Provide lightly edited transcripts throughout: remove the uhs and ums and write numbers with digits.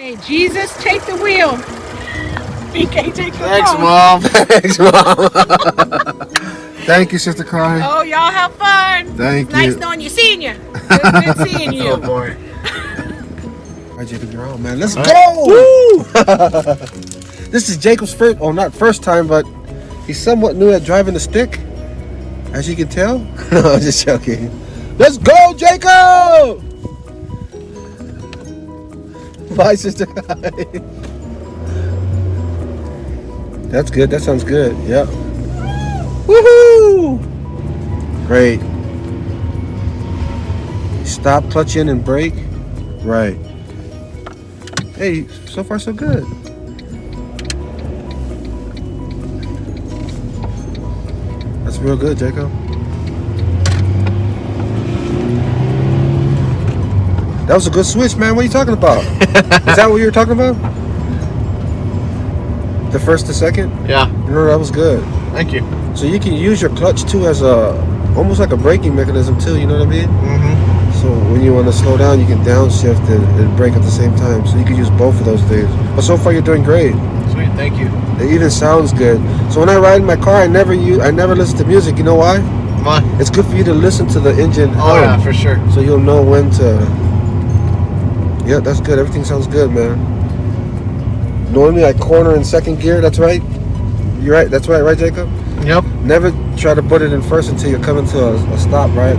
Hey, Jesus, take the wheel. BK, take the Thanks, phone. Mom. Thanks, Mom. Thank you, Sister Klein. Oh, y'all have fun. Thank Nice you. knowing you, seeing you. Good seeing you. Oh, boy. All right, Jacob, you're on, man. Let's All go! Woo! This is Jacob's first, not first time, but he's somewhat new at driving the stick, as you can tell. No, I'm just joking. Let's go, Jacob! Bye, Sister Klein. That's good. That sounds good. Yep. Woohoo! Great. Stop, clutch in, and brake. Right. Hey, so far so good. That's real good, Jacob. That was a good switch, man. What are you talking about? Is that what you were talking about? The first to second? Yeah. No, that was good. Thank you. So you can use your clutch too as almost like a braking mechanism too, you know what I mean? Mm-hmm. So when you want to slow down, you can downshift and brake at the same time. So you can use both of those things. But so far you're doing great. Sweet, thank you. It even sounds good. So when I ride in my car, I never listen to music. You know why? Come on. It's good for you to listen to the engine. Oh yeah, for sure. So you'll know when to. Yeah, that's good. Everything sounds good, man. Normally I corner in second gear. That's right. You're right. That's right, Jacob? Yep. Never try to put it in first until you're coming to a stop, right?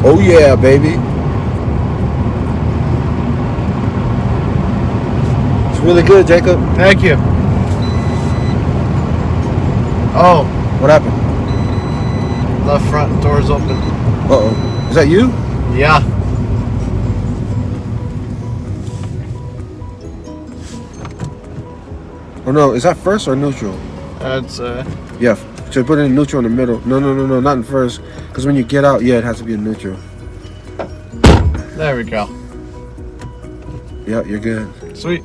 Oh yeah, baby. It's really good, Jacob. Thank you. Oh, What happened? left front door's open. Uh-oh. Is that you? Yeah. Oh no, is that first or neutral? That's Yeah, so put it in neutral in the middle. No, not in first. Because when you get out, yeah, it has to be in neutral. there we go. Yeah, you're good. Sweet.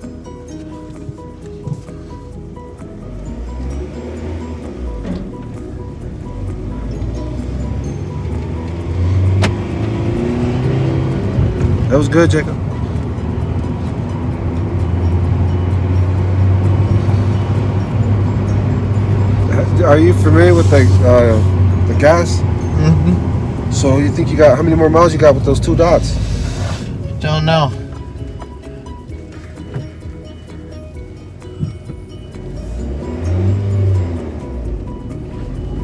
That was good, Jacob. Are you familiar with the gas? Mm-hmm. So you think you got, how many more miles you got with those two dots? Don't know.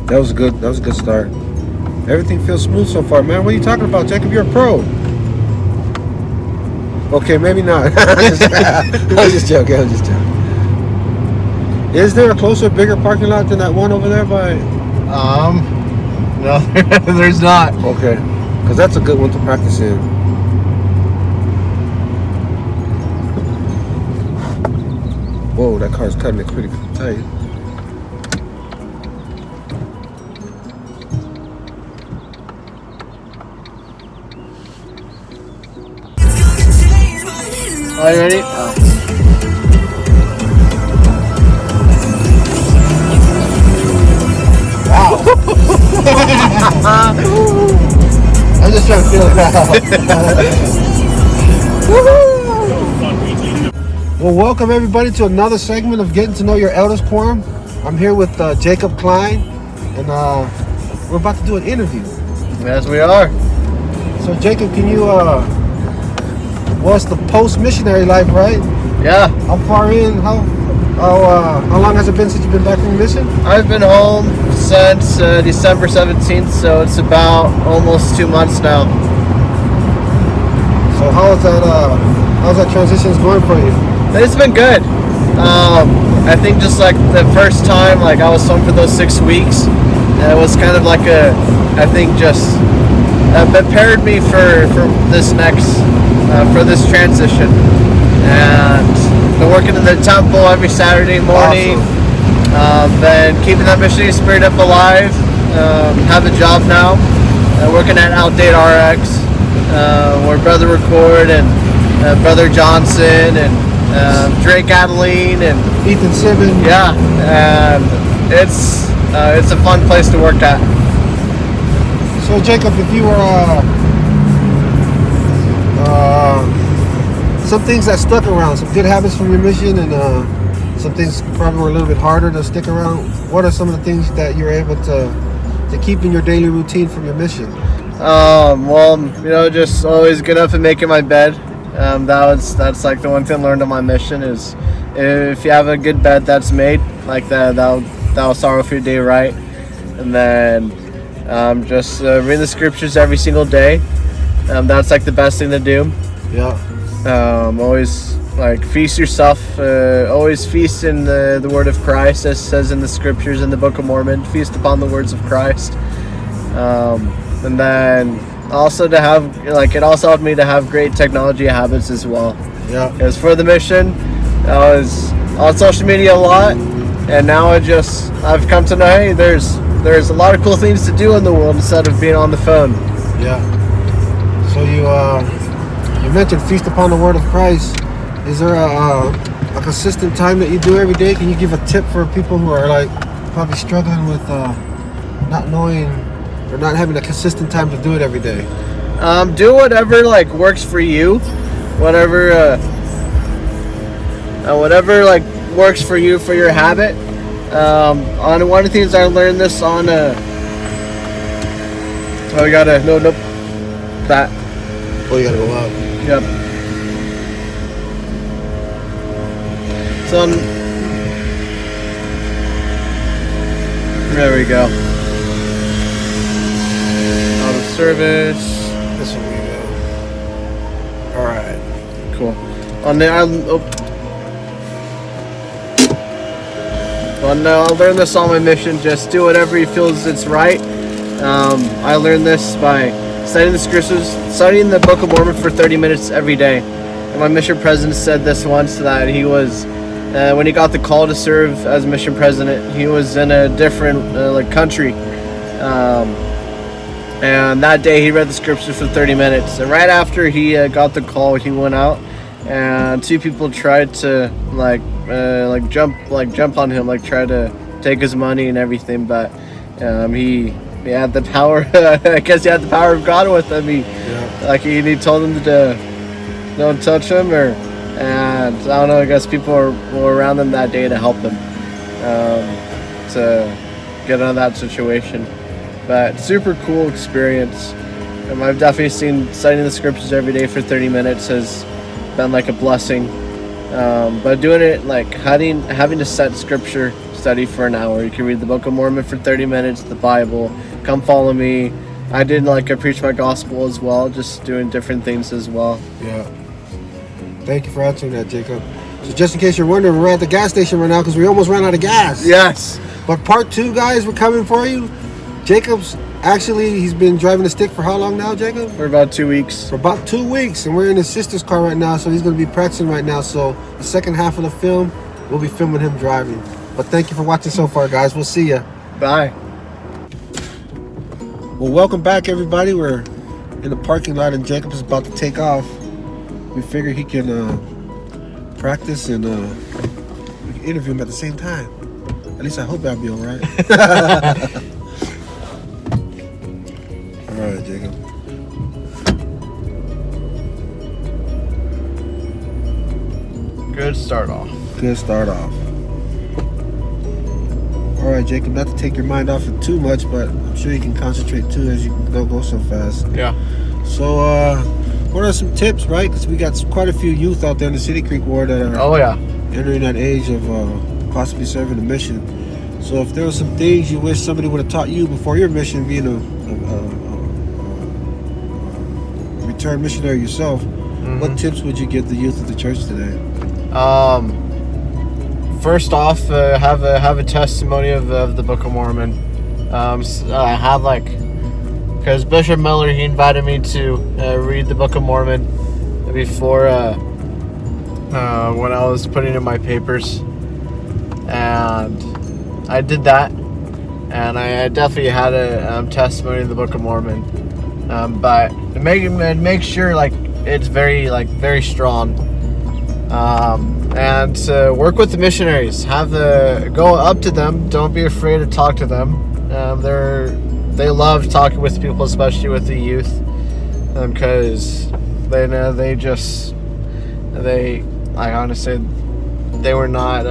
That was a good start. Everything feels smooth so far, man. What are you talking about, Jacob? You're a pro. Okay, maybe not. I was just joking. Is there a closer, bigger parking lot than that one over there by? No, there's not. Okay, because that's a good one to practice in. Whoa, that car's cutting it pretty tight. Are you ready? Oh. I'm just trying to feel it out. Well, welcome everybody to another segment of Getting to Know Your Elders Quorum. I'm here with Jacob Klein, and we're about to do an interview. Yes, we are. So, Jacob, can you, it's the post-missionary life, right? Yeah. How far in? How long has it been since you've been back from the mission? I've been home since December 17th, so it's about almost 2 months now. So how's that transition going for you? It's been good. I think just like the first time, like I was home for those 6 weeks, it was kind of like just prepared me for this next, for this transition. And been working in the temple every Saturday morning. Awesome. Been keeping that missionary spirit up alive. Have a job now. Working at Outdate RX, where Brother Record and Brother Johnson and Drake Adeline and Ethan Simmons. yeah, and it's a fun place to work at. So Jacob, if you were some things that stuck around, some good habits from your mission, and some things probably were a little bit harder to stick around. What are some of the things that you're able to keep in your daily routine from your mission? Well, just always get up and making my bed. That's like the one thing I learned on my mission is if you have a good bed that's made like that'll start off your day right. And then just reading the scriptures every single day. That's like the best thing to do. Yeah. Always like feast yourself. Always feast in the word of Christ, as says in the scriptures in the Book of Mormon. Feast upon the words of Christ. And then also to have it also helped me to have great technology habits as well. Yeah. Because for the mission, I was on social media a lot, and now I've come to know, hey, there's a lot of cool things to do in the world instead of being on the phone. Yeah. So you mentioned feast upon the word of Christ. Is there a consistent time that you do every day? Can you give a tip for people who are probably struggling with not knowing or not having a consistent time to do it every day? Do whatever works for you, whatever works for you for your habit. On one of the things I learned this on that. Oh, you gotta go out. Yep. So there we go. Out of service. This one we go. All right. Cool. On there, I learned this on my mission. Just do whatever he feels it's right. I learned this by studying the scriptures, studying the Book of Mormon for 30 minutes every day. And my mission president said this once, that he was, when he got the call to serve as mission president, he was in a different country. And that day he read the scriptures for 30 minutes. And right after he got the call, he went out, and two people tried to jump on him, try to take his money and everything, but he had the power. I guess he had the power of God with him. He told them to don't touch him, and I don't know. I guess people were around him that day to help him to get out of that situation. But super cool experience. I've definitely seen studying the scriptures every day for 30 minutes has been a blessing. But doing it having to set scripture study for an hour. You can read the Book of Mormon for 30 minutes, the Bible. Come follow me. I did I preach my gospel as well, just doing different things as well. Yeah. Thank you for answering that, Jacob. So just in case you're wondering, we're at the gas station right now because we almost ran out of gas. Yes. But part 2, guys, we're coming for you. Jacob's he's been driving the stick for how long now, Jacob? For about 2 weeks. For about 2 weeks, and we're in his sister's car right now, so he's going to be practicing right now. So the second half of the film, we'll be filming him driving. But thank you for watching so far, guys. We'll see ya. Bye. Well, welcome back, everybody. We're in the parking lot, and Jacob is about to take off. We figure he can practice and we can interview him at the same time. At least I hope that'll be all right. All right, Jacob. Good start off. Good start off. All right, Jacob, not to take your mind off it too much, but I'm sure you can concentrate too as you don't go so fast. Yeah. So, what are some tips, right? Because we got quite a few youth out there in the City Creek Ward that are entering that age of possibly serving a mission. So if there were some things you wish somebody would have taught you before your mission, being a returned missionary yourself, what tips would you give the youth of the church today? First off, have a testimony of the Book of Mormon. Because Bishop Miller, he invited me to read the Book of Mormon before when I was putting in my papers, and I did that, and I definitely had a testimony of the Book of Mormon, but to make sure it's very strong, and to work with the missionaries. Go up to them. Don't be afraid to talk to them. They love talking with people, especially with the youth, because they know They, I honestly, they were not.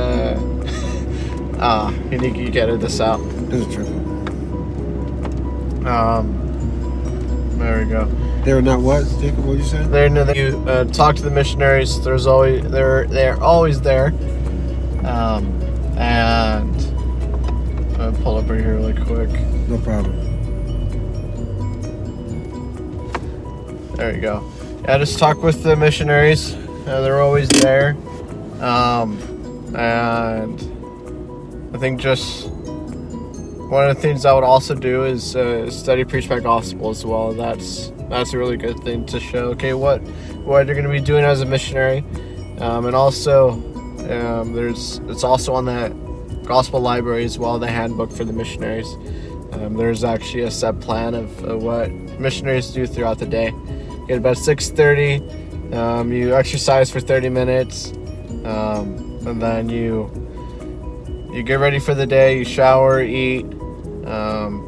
You get this out. This is tricky. There we go. They were not what, Jacob? What you saying? You talk to the missionaries. They're always there. And I'll pull up right here really quick. No problem. There you go. Yeah, just talk with the missionaries. They're always there. And I think just one of the things I would also do is study preach my gospel as well. That's a really good thing to show. Okay, what you're going to be doing as a missionary, and also it's also on that gospel library as well, the handbook for the missionaries. There's actually a set plan of what missionaries do throughout the day. Get about 6:30. You exercise for 30 minutes, and then you get ready for the day. You shower, eat,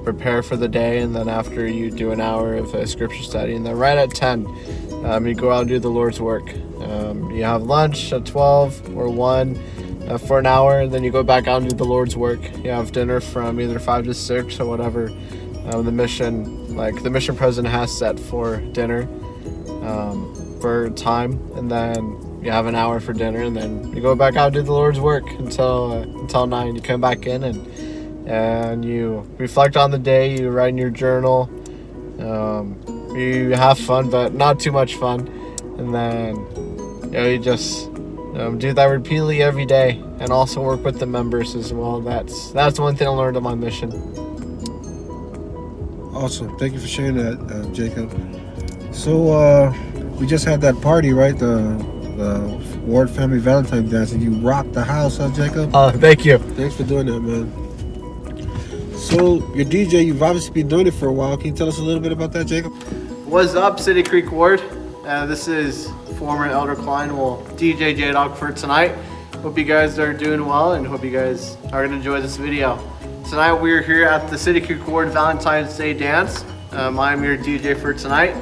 prepare for the day, and then after you do an hour of scripture study, and then right at 10, you go out and do the Lord's work. You have lunch at 12 or 1 for an hour, and then you go back out and do the Lord's work. You have dinner from either 5 to 6 or whatever the mission president has set for dinner for time, and then you have an hour for dinner, and then you go back out and do the Lord's work until 9. You come back in and you reflect on the day. You write in your journal. You have fun, but not too much fun, and then you just do that repeatedly every day, and also work with the members as well. That's one thing I learned on my mission. Awesome. Thank you for sharing that, Jacob. So we just had that party, right? The Ward Family Valentine Dance, and you rocked the house, huh, Jacob? Thank you. Thanks for doing that, man. So your DJ, you've obviously been doing it for a while. Can you tell us a little bit about that, Jacob? What's up, City Creek Ward? This is former Elder Klein, DJ J-Dog for tonight. Hope you guys are doing well, and hope you guys are going to enjoy this video. Tonight we're here at the City Creek Ward Valentine's Day Dance. I'm your DJ for tonight,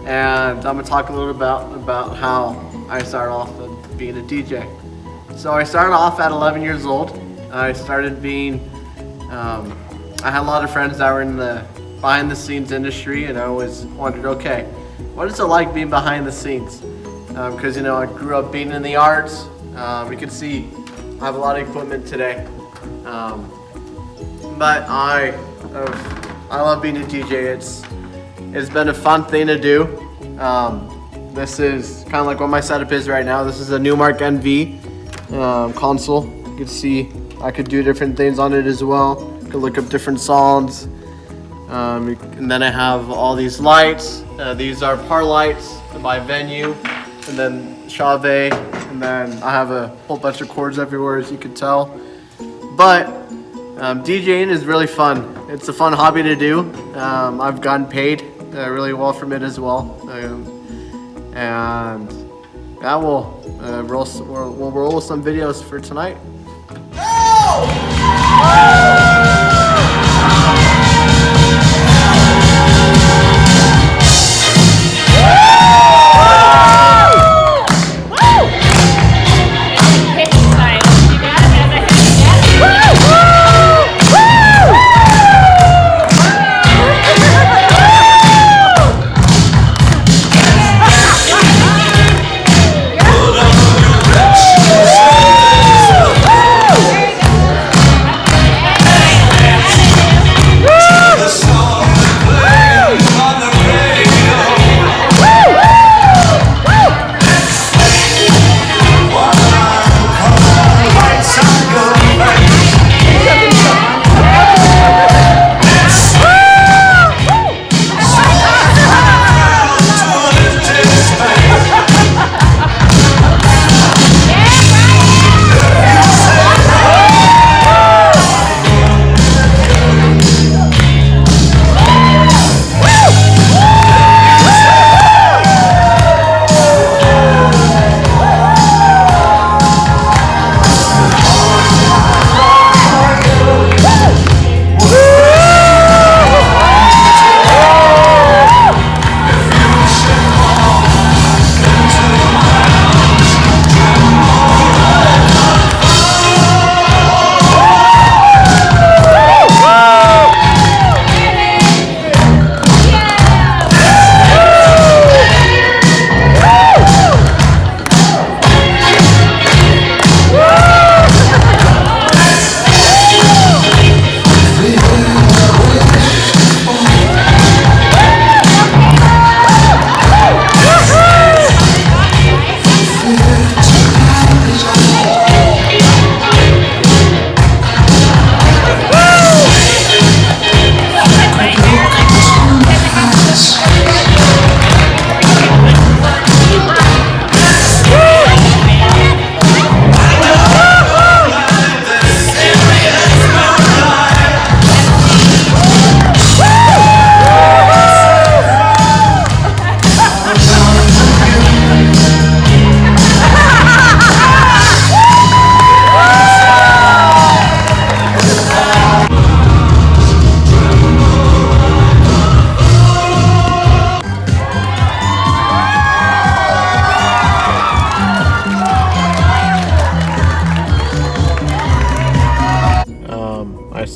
and I'm going to talk a little about how I started off being a DJ. So I started off at 11 years old. I started being, I had a lot of friends that were in the behind the scenes industry, and I always wondered, okay, what is it like being behind the scenes? Because I grew up being in the arts. You can see I have a lot of equipment today, but I love being a DJ. It's been a fun thing to do. This is kind of like what my setup is right now. This is a Newmark NV console. You can see I could do different things on it as well. You can look up different songs. And then I have all these lights. These are par lights by Venue, and then Chave, and then I have a whole bunch of cords everywhere, as you can tell. But DJing is really fun. It's a fun hobby to do. I've gotten paid really well from it as well. And yeah, we'll roll some videos for tonight.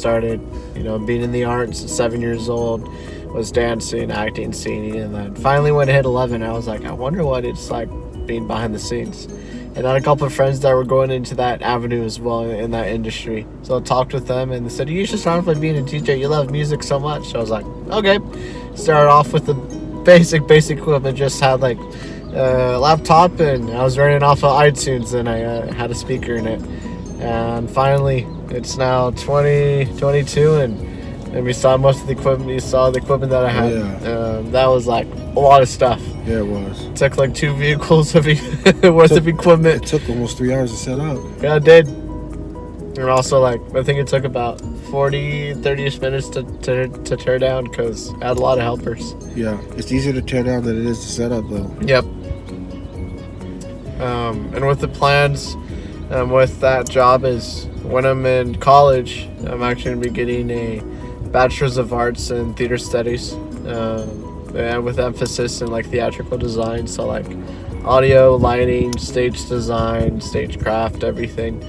started, being in the arts at 7 years old, was dancing, acting, singing, and then finally when I hit 11, I was like, I wonder what it's like being behind the scenes. And I had a couple of friends that were going into that avenue as well in that industry. So I talked with them and they said, you should start off by being a DJ. You love music so much. So I was like, okay. Started off with the basic equipment. Just had like a laptop and I was running off of iTunes and I had a speaker in it. And finally, it's now 2022 and we saw most of the equipment. You saw the equipment that I had. Yeah. That was like a lot of stuff. Yeah, it was. It took like 2 vehicles worth of equipment. It took almost 3 hours to set up. Yeah, it did. And also, like, I think it took about 30-ish minutes to tear down because I had a lot of helpers. Yeah, it's easier to tear down than it is to set up, though. Yep. And with the plans, with that job is when I'm in college, I'm actually going to be getting a Bachelor's of Arts in Theater Studies, and with emphasis in like theatrical design, so like audio, lighting, stage design, stagecraft, everything.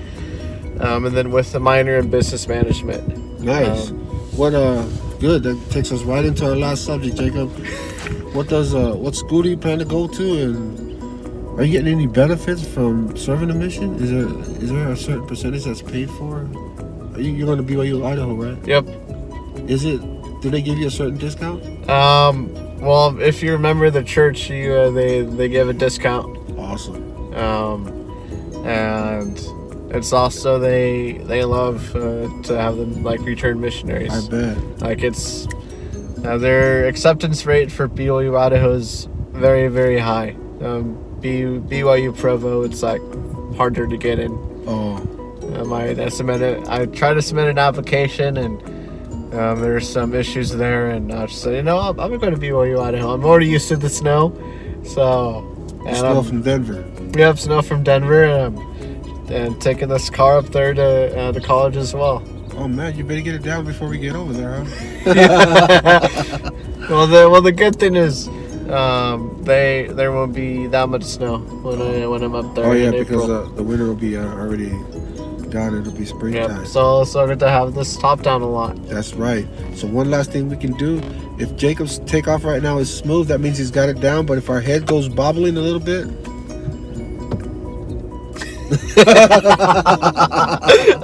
And then with a minor in business management. Nice. Good. That takes us right into our last subject, Jacob. What school do you plan to go to, and are you getting any benefits from serving the mission? Is there a certain percentage that's paid for? You're going to BYU, Idaho, right? Yep. Do they give you a certain discount? Well, if you remember the church, they give a discount. Awesome. And it's also they love to have them like return missionaries. I bet. Like it's their acceptance rate for BYU Idaho is very, very high. BYU Provo, it's like harder to get in. Oh. I tried to submit an application and there's some issues there, and I just said, I'm gonna go to BYU Idaho. I'm already used to the snow, so. Snow from Denver. Yep, snow from Denver, and taking this car up there to college as well. Oh man, you better get it down before we get over there, huh? Well, the good thing is, there won't be that much snow when I'm up there. Oh yeah, in April. because the winter will be already gone. It'll be springtime. Yep. So good to have this top down a lot. That's right. So one last thing we can do, if Jacob's takeoff right now is smooth, that means he's got it down. But if our head goes bobbling a little bit,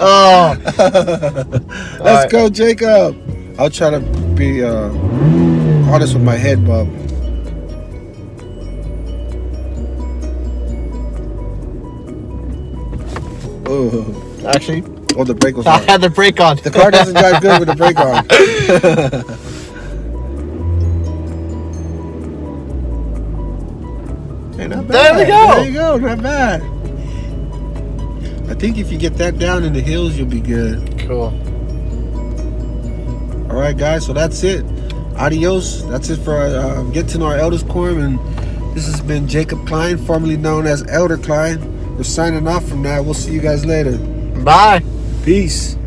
oh, let's go, Jacob. I'll try to be honest with my head bob. Oh. Actually, the brake was I on. had the brake on. The car doesn't drive good with the brake on. Hey, not bad. There we go. There you go. Not bad. I think if you get that down in the hills, you'll be good. Cool. All right, guys. So that's it. Adios. That's it for Get to Know Our Elders Quorum. And this has been Jacob Klein, formerly known as Elder Klein. We're signing off from that. We'll see you guys later. Bye. Peace.